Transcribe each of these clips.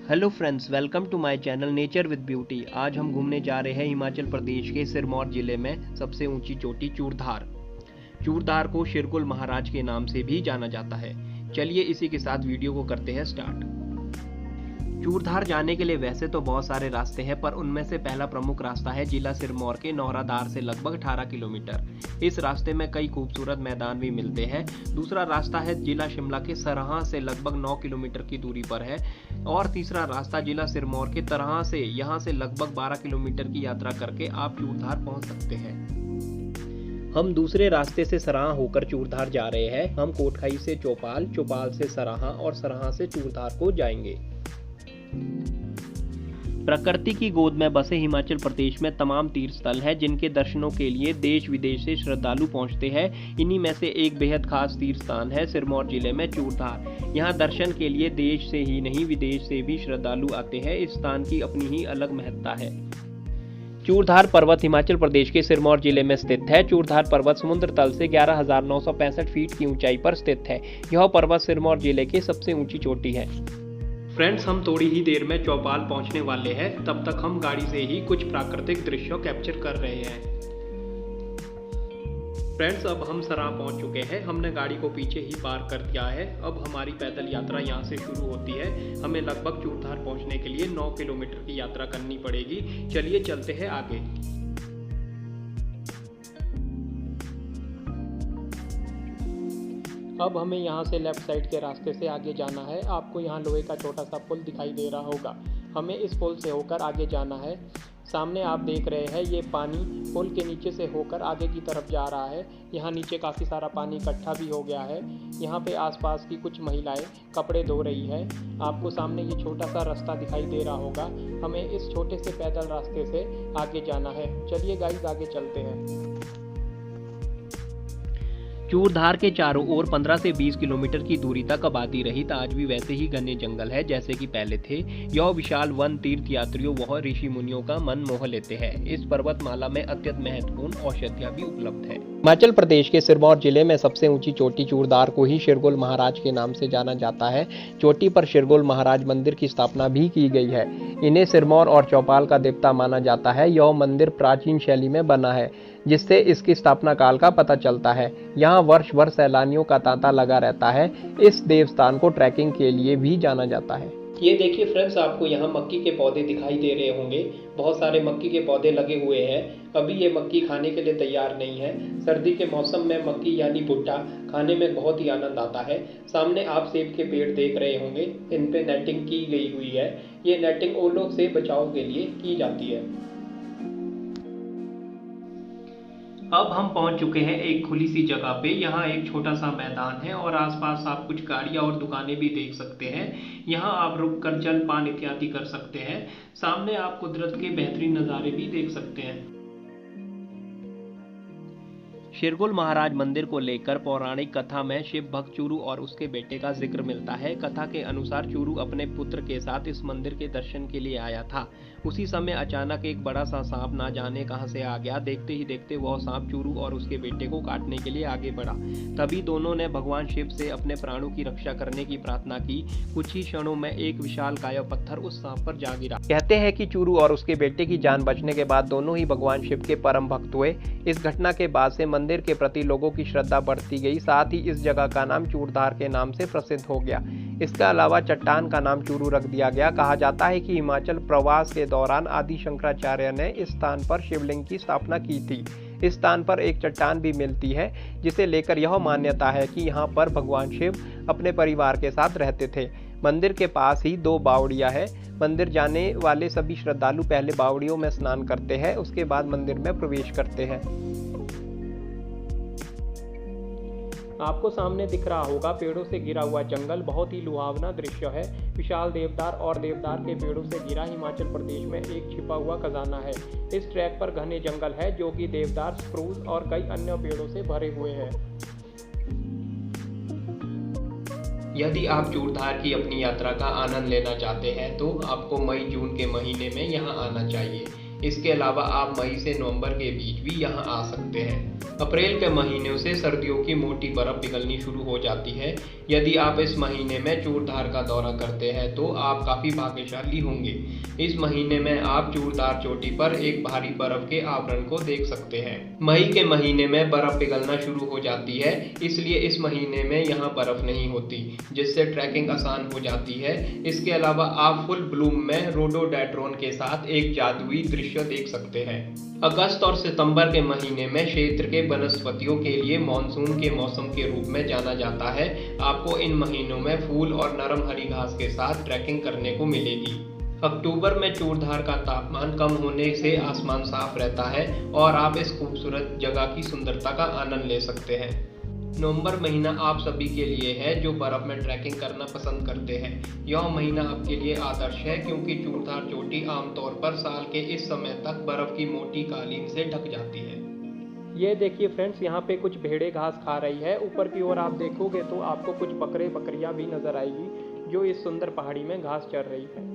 Hello friends, welcome to my channel nature with beauty. आज हम घूमने जा रहे हैं हिमाचल प्रदेश के सिरमौर जिले में सबसे ऊंची चोटी चूड़धार। चूड़धार को शिरकुल महाराज के नाम से भी जाना जाता है। चलिए इसी के साथ वीडियो को करते हैं स्टार्ट। चूड़धार जाने के लिए वैसे तो बहुत सारे रास्ते हैं, पर उनमें से पहला प्रमुख रास्ता है जिला सिरमौर के नौराधार से लगभग 18 किलोमीटर। इस रास्ते में कई खूबसूरत मैदान भी मिलते हैं। दूसरा रास्ता है जिला शिमला के सरहा से लगभग 9 किलोमीटर की दूरी पर है, और तीसरा रास्ता जिला सिरमौर के तरहा से यहाँ से लगभग 12 किलोमीटर की यात्रा करके आप चूड़धार पहुँच सकते हैं। हम दूसरे रास्ते से सराहा होकर चूड़धार जा रहे हैं। हम कोटखाई से चौपाल, चौपाल से सराहा और सराहा से चूड़धार को जाएंगे। प्रकृति की गोद में बसे हिमाचल प्रदेश में तमाम तीर्थ स्थल है जिनके दर्शनों के लिए देश विदेश से श्रद्धालु पहुंचते हैं। इन्हीं में से एक बेहद खास तीर्थ स्थान है सिरमौर जिले में चूड़धार। यहां दर्शन के लिए देश से ही नहीं विदेश से भी श्रद्धालु आते हैं। इस स्थान की अपनी ही अलग महत्ता है। चूड़धार पर्वत हिमाचल प्रदेश के सिरमौर जिले में स्थित है। चूड़धार पर्वत समुद्र तल से 11,965 फीट की ऊंचाई पर स्थित है। यह पर्वत सिरमौर जिले की सबसे ऊंची चोटी है। फ्रेंड्स, हम थोड़ी ही देर में चौपाल पहुंचने वाले हैं। तब तक हम गाड़ी से ही कुछ प्राकृतिक दृश्यों कैप्चर कर रहे हैं। फ्रेंड्स, अब हम सराहा पहुंच चुके हैं। हमने गाड़ी को पीछे ही पार्क कर दिया है। अब हमारी पैदल यात्रा यहां से शुरू होती है। हमें लगभग चूड़धार पहुंचने के लिए 9 किलोमीटर की यात्रा करनी पड़ेगी। चलिए चलते हैं आगे। अब हमें यहाँ से लेफ्ट साइड के रास्ते से आगे जाना है। आपको यहाँ लोहे का छोटा सा पुल दिखाई दे रहा होगा। हमें इस पुल से होकर आगे जाना है। सामने आप देख रहे हैं ये पानी पुल के नीचे से होकर आगे की तरफ जा रहा है। यहाँ नीचे काफ़ी सारा पानी इकट्ठा भी हो गया है। यहाँ पे आसपास की कुछ महिलाएं कपड़े धो रही है। आपको सामने ये छोटा सा रास्ता दिखाई दे रहा होगा। हमें इस छोटे से पैदल रास्ते से आगे जाना है। चलिए गाइस, आगे चलते हैं। चूड़धार के चारों ओर 15 से 20 किलोमीटर की दूरी तक आबादी रहित आज भी वैसे ही घने जंगल है जैसे कि पहले थे। यह विशाल वन तीर्थ यात्रियों व ऋषि मुनियों का मन मोह लेते हैं। इस पर्वतमाला में अत्यंत महत्वपूर्ण औषधियां भी उपलब्ध है। हिमाचल प्रदेश के सिरमौर जिले में सबसे ऊंची चोटी चूड़धार को ही शिरकुल महाराज के नाम से जाना जाता है। चोटी पर शिरकुल महाराज मंदिर की स्थापना भी की गई है। इन्हें सिरमौर और चौपाल का देवता माना जाता है। यह मंदिर प्राचीन शैली में बना है, जिससे इसकी स्थापना काल का पता चलता है। यहाँ वर्ष भर सैलानियों का तांता लगा रहता है। इस देवस्थान को ट्रैकिंग के लिए भी जाना जाता है। ये देखिए फ्रेंड्स, आपको यहाँ मक्की के पौधे दिखाई दे रहे होंगे। बहुत सारे मक्की के पौधे लगे हुए हैं। अभी ये मक्की खाने के लिए तैयार नहीं है। सर्दी के मौसम में मक्की यानी भुट्टा खाने में बहुत ही आनंद आता है। सामने आप सेब के पेड़ देख रहे होंगे। इन पे नेटिंग की गई हुई है। ये नेटिंग ओलों से बचाव के लिए की जाती है। अब हम पहुंच चुके हैं एक खुली सी जगह पे। यहाँ एक छोटा सा मैदान है और आसपास आप कुछ गाड़ियां और दुकानें भी देख सकते हैं। यहाँ आप रुककर जलपान इत्यादि कर सकते हैं। सामने आप कुदरत के बेहतरीन नज़ारे भी देख सकते हैं। शिरकुल महाराज मंदिर को लेकर पौराणिक कथा में शिव भक्त चूरू और उसके बेटे का जिक्र मिलता है। कथा के अनुसार चूरू अपने पुत्र के साथ इस मंदिर के दर्शन के लिए आया था। उसी समय अचानक एक बड़ा सा सांप ना जाने कहां से आ गया। देखते ही देखते वह सांप चूरू और उसके बेटे को काटने के लिए आगे बढ़ा। तभी दोनों ने भगवान शिव से अपने प्राणों की रक्षा करने की प्रार्थना की। कुछ ही क्षणों में एक विशालकाय पत्थर उस सांप पर जा गिरा। कहते हैं कि चूरू और उसके बेटे की जान बचने के बाद दोनों ही भगवान शिव के परम भक्त हुए। इस घटना के बाद से मंदिर के प्रति लोगों की श्रद्धा बढ़ती गई। साथ ही इस जगह का नाम चूड़धार के नाम से प्रसिद्ध हो गया। इसके अलावा चट्टान का नाम चूरू रख दिया गया। कहा जाता है कि हिमाचल प्रवास के दौरान आदि शंकराचार्य ने इस स्थान पर शिवलिंग की स्थापना की थी। इस स्थान पर एक चट्टान भी मिलती है, जिसे लेकर यह मान्यता है कि यहाँ पर भगवान शिव अपने परिवार के साथ रहते थे। मंदिर के पास ही 2 बावड़ियां है। मंदिर जाने वाले सभी श्रद्धालु पहले बावड़ियों में स्नान करते हैं, उसके बाद मंदिर में प्रवेश करते हैं। आपको सामने दिख रहा होगा पेड़ों से घिरा हुआ जंगल। बहुत ही लुभावना दृश्य है। विशाल देवदार और देवदार के पेड़ों से घिरा हिमाचल प्रदेश में एक छिपा हुआ खजाना है। इस ट्रैक पर घने जंगल है जो कि देवदार, स्प्रूस और कई अन्य पेड़ों से भरे हुए हैं। यदि आप चूड़धार की अपनी यात्रा का आनंद लेना चाहते हैं तो आपको मई जून के महीने में यहाँ आना चाहिए। इसके अलावा आप मई से नवंबर के बीच भी यहाँ आ सकते हैं। अप्रैल के महीनों से सर्दियों की मोटी बर्फ पिघलनी शुरू हो जाती है। यदि आप इस महीने में चूड़धार का दौरा करते हैं तो आप काफ़ी भाग्यशाली होंगे। इस महीने में आप चूड़धार चोटी पर एक भारी बर्फ के आवरण को देख सकते हैं। मई के महीने में बर्फ पिघलना शुरू हो जाती है, इसलिए इस महीने में यहाँ बर्फ नहीं होती, जिससे ट्रैकिंग आसान हो जाती है। इसके अलावा आप फुल ब्लूम में रोडोडेंड्रॉन के साथ एक जादुई दृश्य देख सकते हैं। अगस्त और सितंबर के महीने में क्षेत्र के वनस्पतियों के लिए मानसून के मौसम के रूप में जाना जाता है। आपको इन महीनों में फूल और नरम हरी घास के साथ ट्रैकिंग करने को मिलेगी। अक्टूबर में चूड़धार का तापमान कम होने से आसमान साफ रहता है और आप इस खूबसूरत जगह की सुंदरता का आनंद ले सकते हैं। नवंबर महीना आप सभी के लिए है जो बर्फ में ट्रैकिंग करना पसंद करते हैं। यह महीना आपके लिए आदर्श है क्योंकि चूड़धार चोटी आमतौर पर साल के इस समय तक बर्फ की मोटी कालीन से ढक जाती है। ये देखिए फ्रेंड्स, यहाँ पे कुछ भेड़ें घास खा रही है। ऊपर की ओर आप देखोगे तो आपको कुछ बकरे बकरियां भी नजर आएगी जो इस सुंदर पहाड़ी में घास चर रही है।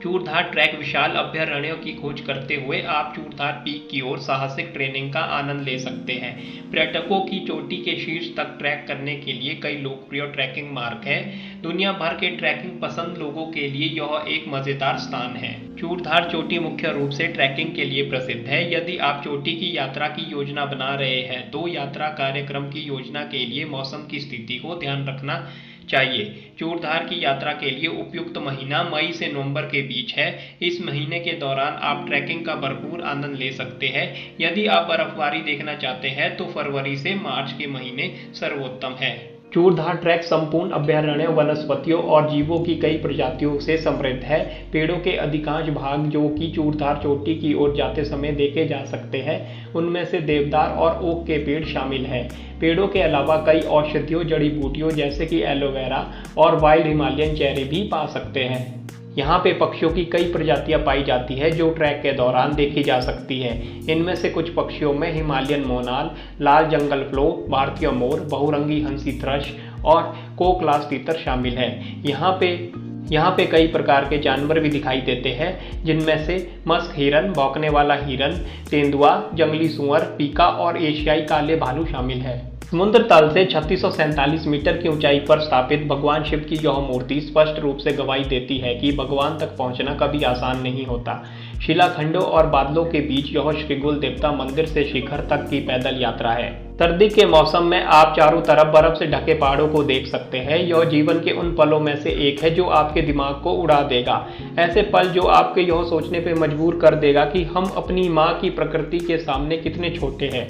चूड़धार ट्रैक विशाल अभयारण्यों की खोज करते हुए आप चूड़धार पीक की ओर साहसिक ट्रेनिंग का आनंद ले सकते हैं। पर्यटकों की चोटी के शीर्ष तक ट्रैक करने के लिए कई लोकप्रिय ट्रैकिंग मार्ग हैं। दुनिया भर के ट्रैकिंग पसंद लोगों के लिए यह एक मजेदार स्थान है। चूड़धार चोटी मुख्य रूप से ट्रैकिंग के लिए प्रसिद्ध है। यदि आप चोटी की यात्रा की योजना बना रहे हैं तो यात्रा कार्यक्रम की योजना के लिए मौसम की स्थिति को ध्यान रखना चाहिए। चूड़धार की यात्रा के लिए उपयुक्त महीना मई से नवंबर के बीच है। इस महीने के दौरान आप ट्रैकिंग का भरपूर आनंद ले सकते हैं। यदि आप बर्फबारी देखना चाहते हैं तो फरवरी से मार्च के महीने सर्वोत्तम है। चूड़धार ट्रैक संपूर्ण अभयारण्य, वनस्पतियों और जीवों की कई प्रजातियों से समृद्ध है। पेड़ों के अधिकांश भाग जो कि चूड़धार चोटी की ओर जाते समय देखे जा सकते हैं, उनमें से देवदार और ओक के पेड़ शामिल हैं। पेड़ों के अलावा कई औषधियों जड़ी बूटियों जैसे कि एलोवेरा और वाइल्ड हिमालयन चेरी भी पा सकते हैं। यहाँ पे पक्षियों की कई प्रजातियां पाई जाती है जो ट्रैक के दौरान देखी जा सकती है। इनमें से कुछ पक्षियों में हिमालयन मोनाल, लाल जंगल फ्लो, भारतीय मोर, बहुरंगी हंसी थ्रश और कोकलास तीतर शामिल है। यहाँ पे कई प्रकार के जानवर भी दिखाई देते हैं, जिनमें से मस्क हिरन, भौंकने वाला हिरन, तेंदुआ, जंगली सुअर, पीका और एशियाई काले भालू शामिल है। समुद्र तल से 3647 मीटर की ऊंचाई पर स्थापित भगवान शिव की यह मूर्ति स्पष्ट रूप से गवाही देती है कि भगवान तक पहुंचना कभी आसान नहीं होता। शिलाखंडों और बादलों के बीच यह श्रीगुल देवता मंदिर से शिखर तक की पैदल यात्रा है। सर्दी के मौसम में आप चारों तरफ बर्फ से ढके पहाड़ों को देख सकते हैं। यह जीवन के उन पलों में से एक है जो आपके दिमाग को उड़ा देगा। ऐसे पल जो आपके यह सोचने पर मजबूर कर देगा कि हम अपनी माँ की प्रकृति के सामने कितने छोटे हैं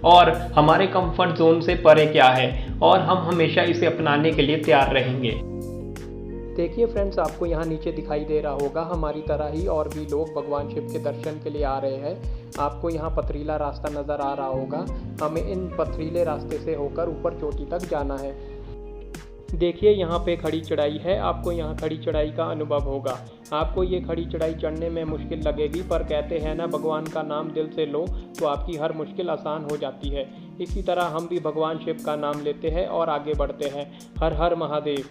और हमारे कंफर्ट जोन से परे क्या है और हम हमेशा इसे अपनाने के लिए तैयार रहेंगे। देखिए फ्रेंड्स, आपको यहाँ नीचे दिखाई दे रहा होगा हमारी तरह ही और भी लोग भगवान शिव के दर्शन के लिए आ रहे हैं। आपको यहाँ पथरीला रास्ता नज़र आ रहा होगा। हमें इन पथरीले रास्ते से होकर ऊपर चोटी तक जाना है। देखिए यहाँ पे खड़ी चढ़ाई है। आपको यहाँ खड़ी चढ़ाई का अनुभव होगा। आपको ये खड़ी चढ़ाई चढ़ने में मुश्किल लगेगी, पर कहते हैं ना, भगवान का नाम दिल से लो तो आपकी हर मुश्किल आसान हो जाती है। इसी तरह हम भी भगवान शिव का नाम लेते हैं और आगे बढ़ते हैं। हर हर महादेव।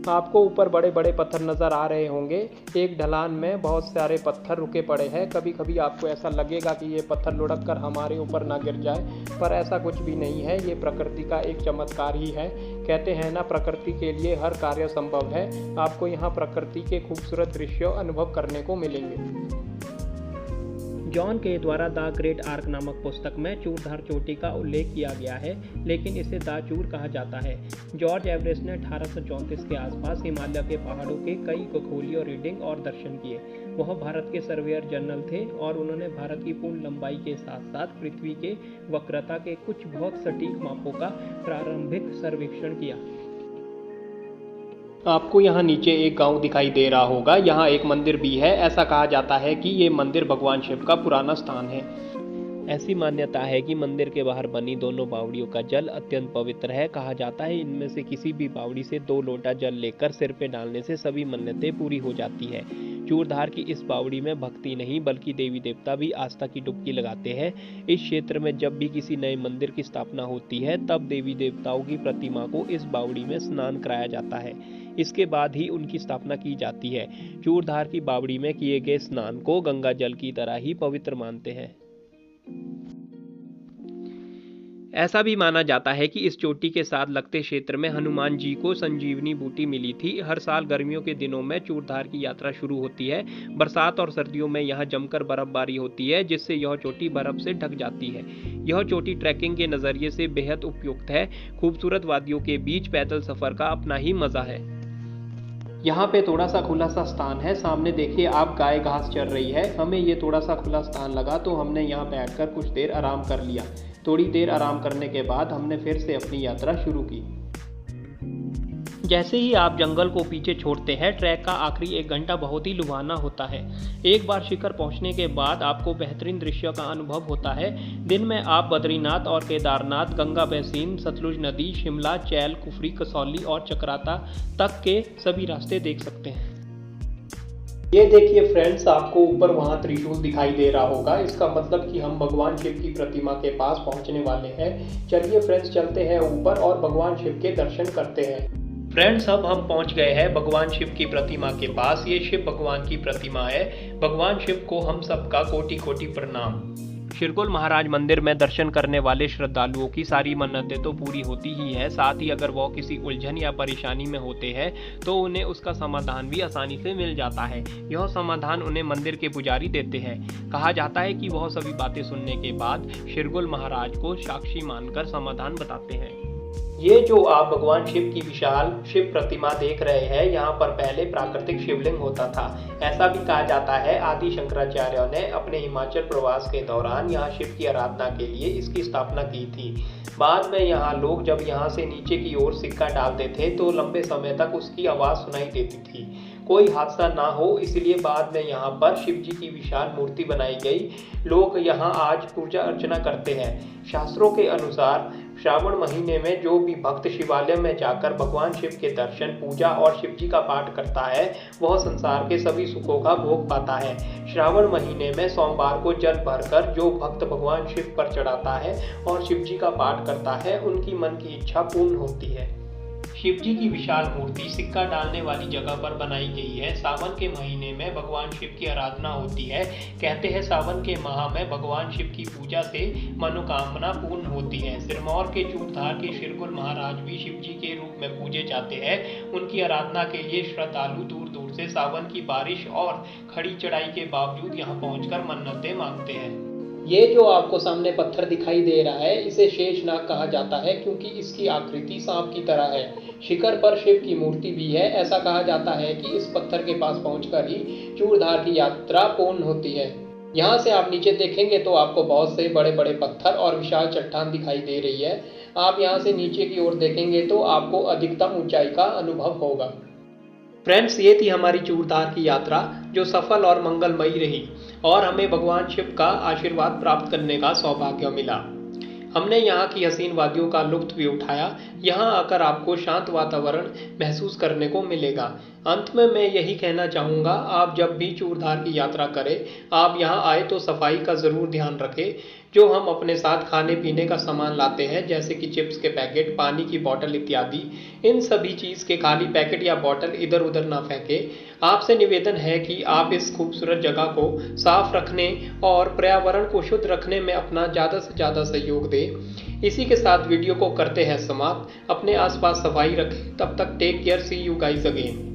आपको ऊपर बड़े बड़े पत्थर नज़र आ रहे होंगे। एक ढलान में बहुत सारे पत्थर रुके पड़े हैं। कभी कभी आपको ऐसा लगेगा कि ये पत्थर लुढ़क कर हमारे ऊपर ना गिर जाए, पर ऐसा कुछ भी नहीं है। ये प्रकृति का एक चमत्कार ही है। कहते हैं ना, प्रकृति के लिए हर कार्य संभव है। आपको यहाँ प्रकृति के खूबसूरत दृश्य अनुभव करने को मिलेंगे। जॉन के द्वारा द ग्रेट आर्क नामक पुस्तक में चूड़धार चोटी का उल्लेख किया गया है, लेकिन इसे दाचूर कहा जाता है। जॉर्ज एवरेस्ट ने 1834 के आसपास हिमालय के पहाड़ों के कई खगोलीय रीडिंग और दर्शन किए। वह भारत के सर्वेयर जनरल थे और उन्होंने भारत की पूर्ण लंबाई के साथ साथ पृथ्वी के वक्रता के कुछ बहुत सटीक मापों का प्रारंभिक सर्वेक्षण किया। आपको यहाँ नीचे एक गांव दिखाई दे रहा होगा। यहाँ एक मंदिर भी है। ऐसा कहा जाता है कि ये मंदिर भगवान शिव का पुराना स्थान है। ऐसी मान्यता है कि मंदिर के बाहर बनी दोनों बावड़ियों का जल अत्यंत पवित्र है। कहा जाता है इनमें से किसी भी बावड़ी से 2 लोटा जल लेकर सिर पे डालने से सभी मन्नतें पूरी हो जाती है। चूरधार की इस बावड़ी में भक्ति नहीं बल्कि देवी देवता भी आस्था की डुबकी लगाते हैं। इस क्षेत्र में जब भी किसी नए मंदिर की स्थापना होती है तब देवी देवताओं की प्रतिमा को इस बावड़ी में स्नान कराया जाता है। इसके बाद ही उनकी स्थापना की जाती है। चूरधार की बावड़ी में किए गए स्नान को गंगा जल की तरह ही पवित्र मानते हैं। ऐसा भी माना जाता है कि इस चोटी के साथ लगते क्षेत्र में हनुमान जी को संजीवनी बूटी मिली थी। हर साल गर्मियों के दिनों में चूरधार की यात्रा शुरू होती है। बरसात और सर्दियों में यहाँ जमकर बर्फबारी होती है जिससे यह चोटी बर्फ से ढक जाती है। यह चोटी ट्रैकिंग के नजरिए से बेहद उपयुक्त है। खूबसूरत वादियों के बीच पैदल सफर का अपना ही मजा है। यहाँ पे थोड़ा सा खुला सा स्थान है। सामने देखिए आप गाय घास चर रही है। हमें ये थोड़ा सा खुला स्थान लगा तो हमने यहाँ बैठकर कुछ देर आराम कर लिया। थोड़ी देर आराम करने के बाद हमने फिर से अपनी यात्रा शुरू की। जैसे ही आप जंगल को पीछे छोड़ते हैं ट्रैक का आखिरी 1 घंटा बहुत ही लुभावना होता है। एक बार शिखर पहुंचने के बाद आपको बेहतरीन दृश्य का अनुभव होता है। दिन में आप बद्रीनाथ और केदारनाथ, गंगा बैसिन, सतलुज नदी, शिमला, चैल, कुफरी, कसौली और चक्राता तक के सभी रास्ते देख सकते हैं। ये देखिए फ्रेंड्स, आपको ऊपर वहाँ त्रिशूल दिखाई दे रहा होगा। इसका मतलब कि हम भगवान शिव की प्रतिमा के पास पहुँचने वाले हैं। चलिए फ्रेंड्स चलते हैं ऊपर और भगवान शिव के दर्शन करते हैं। फ्रेंड्स अब हम पहुंच गए हैं भगवान शिव की प्रतिमा के पास। ये शिव भगवान की प्रतिमा है। भगवान शिव को हम सबका कोटि कोटि प्रणाम। शिरकुल महाराज मंदिर में दर्शन करने वाले श्रद्धालुओं की सारी मन्नतें तो पूरी होती ही है, साथ ही अगर वो किसी उलझन या परेशानी में होते हैं तो उन्हें उसका समाधान भी आसानी से मिल जाता है। यह समाधान उन्हें मंदिर के पुजारी देते हैं। कहा जाता है कि वह सभी बातें सुनने के बाद शिरकुल महाराज को साक्षी मानकर समाधान बताते हैं। ये जो आप भगवान शिव की विशाल शिव प्रतिमा देख रहे हैं, यहाँ पर पहले प्राकृतिक शिवलिंग होता था। ऐसा भी कहा जाता है आदि शंकराचार्य ने अपने हिमाचल प्रवास के दौरान यहाँ शिव की आराधना के लिए इसकी स्थापना की थी। बाद में यहाँ लोग जब यहाँ से नीचे की ओर सिक्का डालते थे तो लंबे समय तक उसकी आवाज सुनाई देती थी। कोई हादसा ना हो इसलिए बाद में यहाँ पर शिव जी की विशाल मूर्ति बनाई गई। लोग यहाँ आज पूजा अर्चना करते हैं। शास्त्रों के अनुसार श्रावण महीने में जो भी भक्त शिवालय में जाकर भगवान शिव के दर्शन, पूजा और शिव जी का पाठ करता है वह संसार के सभी सुखों का भोग पाता है। श्रावण महीने में सोमवार को जल भरकर जो भक्त भगवान शिव पर चढ़ाता है और शिव जी का पाठ करता है उनकी मन की इच्छा पूर्ण होती है। शिव जी की विशाल मूर्ति सिक्का डालने वाली जगह पर बनाई गई है। सावन के महीने में भगवान शिव की आराधना होती है। कहते हैं सावन के माह में भगवान शिव की पूजा से मनोकामना पूर्ण होती है। सिरमौर के चूरधार के शिरकुल महाराज भी शिव जी के रूप में पूजे जाते हैं। उनकी आराधना के लिए श्रद्धालु दूर दूर से सावन की बारिश और खड़ी चढ़ाई के बावजूद यहाँ पहुंचकर मन्नतें मांगते हैं। ये जो आपको सामने पत्थर दिखाई दे रहा है इसे शेषनाग कहा जाता है क्योंकि इसकी आकृति सांप की तरह है। शिखर पर शिव की मूर्ति भी है। ऐसा कहा जाता है कि इस पत्थर के पास पहुंचकर ही चूरधार की यात्रा पूर्ण होती है। यहाँ से आप नीचे देखेंगे तो आपको बहुत से बड़े बड़े पत्थर और विशाल चट्टान दिखाई दे रही है। आप यहाँ से नीचे की ओर देखेंगे तो आपको अधिकतम ऊंचाई का अनुभव होगा। फ्रेंड्स ये थी हमारी चूरधार की यात्रा जो सफल और मंगलमयी रही और हमें भगवान शिव का आशीर्वाद प्राप्त करने का सौभाग्य मिला। हमने यहाँ की हसीन वादियों का लुत्फ भी उठाया। यहाँ आकर आपको शांत वातावरण महसूस करने को मिलेगा। अंत में मैं यही कहना चाहूँगा, आप जब भी चूरधार की यात्रा करें आप यहाँ आए तो सफाई का ज़रूर ध्यान रखें। जो हम अपने साथ खाने पीने का सामान लाते हैं जैसे कि चिप्स के पैकेट, पानी की बोतल इत्यादि, इन सभी चीज़ के खाली पैकेट या बोतल इधर उधर ना फेंकें। आपसे निवेदन है कि आप इस खूबसूरत जगह को साफ रखने और पर्यावरण को शुद्ध रखने में अपना ज़्यादा से ज़्यादा सहयोग दें। इसी के साथ वीडियो को करते हैं समाप्त। अपने आसपास सफाई रखें। तब तक take care, see you guys again.